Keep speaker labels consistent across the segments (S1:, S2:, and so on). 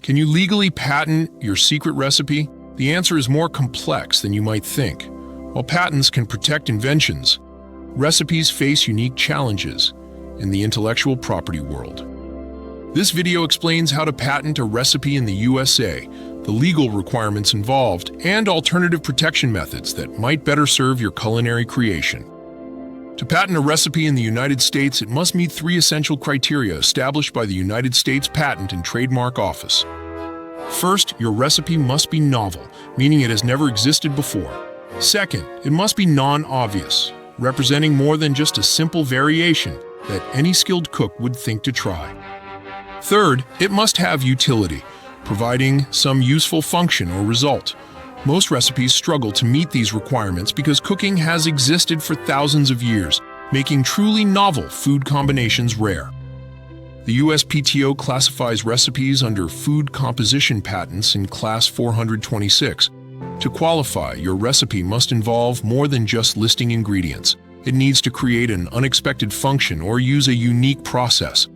S1: Can you legally patent your secret recipe? The answer is more complex than you might think. While patents can protect inventions, recipes face unique challenges in the intellectual property world. This video explains how to patent a recipe in the USA, the legal requirements involved, and alternative protection methods that might better serve your culinary creation. To patent a recipe in the United States, it must meet 3 essential criteria established by the United States Patent and Trademark Office. First, your recipe must be novel, meaning it has never existed before. Second, it must be non-obvious, representing more than just a simple variation that any skilled cook would think to try. Third, it must have utility, providing some useful function or result. Most recipes struggle to meet these requirements because cooking has existed for thousands of years, making truly novel food combinations rare. The USPTO classifies recipes under food composition patents in Class 426. To qualify, your recipe must involve more than just listing ingredients. It needs to create an unexpected function or use a unique process.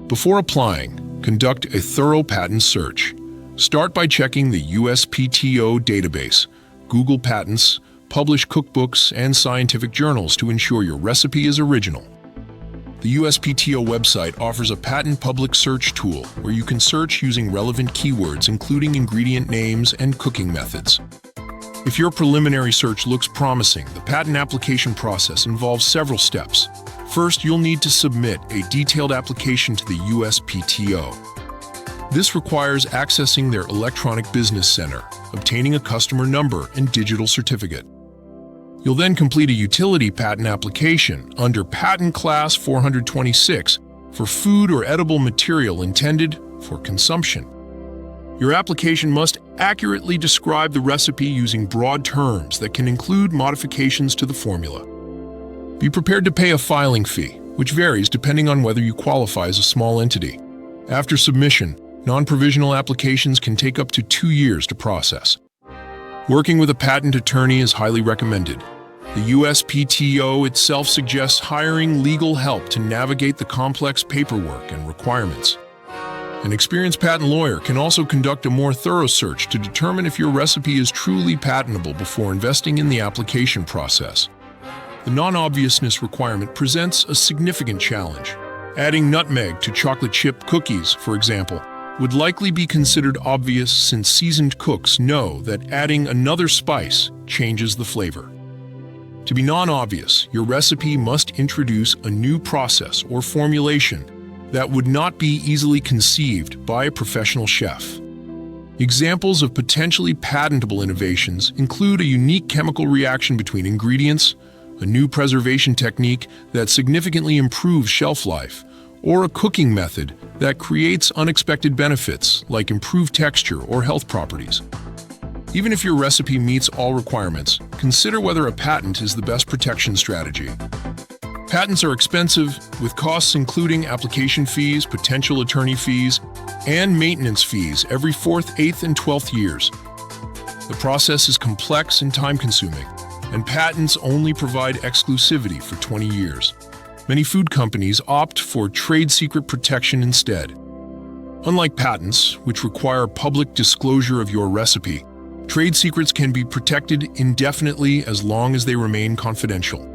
S1: Before applying, conduct a thorough patent search. Start by checking the USPTO database, Google Patents, published cookbooks, and scientific journals to ensure your recipe is original. The USPTO website offers a patent public search tool where you can search using relevant keywords, including ingredient names and cooking methods. If your preliminary search looks promising, the patent application process involves several steps. First, you'll need to submit a detailed application to the USPTO. This requires accessing their electronic business center, obtaining a customer number and digital certificate. You'll then complete a utility patent application under Patent Class 426 for food or edible material intended for consumption. Your application must accurately describe the recipe using broad terms that can include modifications to the formula. Be prepared to pay a filing fee, which varies depending on whether you qualify as a small entity. After submission, non-provisional applications can take up to 2 years to process. Working with a patent attorney is highly recommended. The USPTO itself suggests hiring legal help to navigate the complex paperwork and requirements. An experienced patent lawyer can also conduct a more thorough search to determine if your recipe is truly patentable before investing in the application process. The non-obviousness requirement presents a significant challenge. Adding nutmeg to chocolate chip cookies, for example, would likely be considered obvious since seasoned cooks know that adding another spice changes the flavor. To be non-obvious, your recipe must introduce a new process or formulation that would not be easily conceived by a professional chef. Examples of potentially patentable innovations include a unique chemical reaction between ingredients, a new preservation technique that significantly improves shelf life, or a cooking method that creates unexpected benefits like improved texture or health properties. Even if your recipe meets all requirements, consider whether a patent is the best protection strategy. Patents are expensive, with costs including application fees, potential attorney fees, and maintenance fees every 4th, 8th, and 12th years. The process is complex and time-consuming, and patents only provide exclusivity for 20 years. Many food companies opt for trade secret protection instead. Unlike patents, which require public disclosure of your recipe, trade secrets can be protected indefinitely as long as they remain confidential.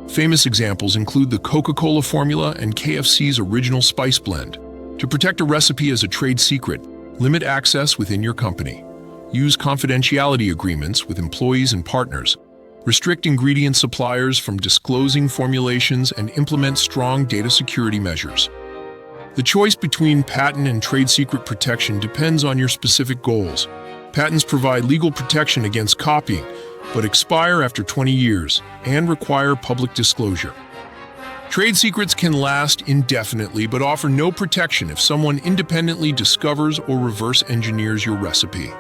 S1: Famous examples include the Coca-Cola formula and KFC's original spice blend. To protect a recipe as a trade secret, limit access within your company. Use confidentiality agreements with employees and partners. Restrict ingredient suppliers from disclosing formulations and implement strong data security measures. The choice between patent and trade secret protection depends on your specific goals. Patents provide legal protection against copying, but expire after 20 years and require public disclosure. Trade secrets can last indefinitely but offer no protection if someone independently discovers or reverse engineers your recipe.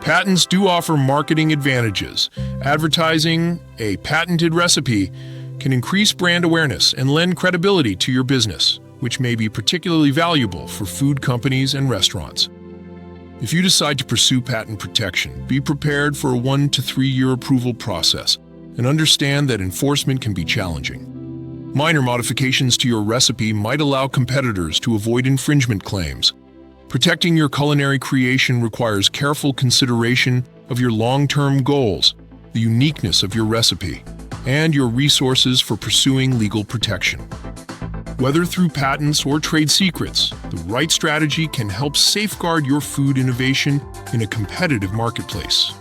S1: Patents do offer marketing advantages. Advertising a patented recipe can increase brand awareness and lend credibility to your business, which may be particularly valuable for food companies and restaurants. If you decide to pursue patent protection, be prepared for a 1 to 3 year approval process and understand that enforcement can be challenging. Minor modifications to your recipe might allow competitors to avoid infringement claims. Protecting your culinary creation requires careful consideration of your long-term goals, the uniqueness of your recipe, and your resources for pursuing legal protection. Whether through patents or trade secrets, the right strategy can help safeguard your food innovation in a competitive marketplace.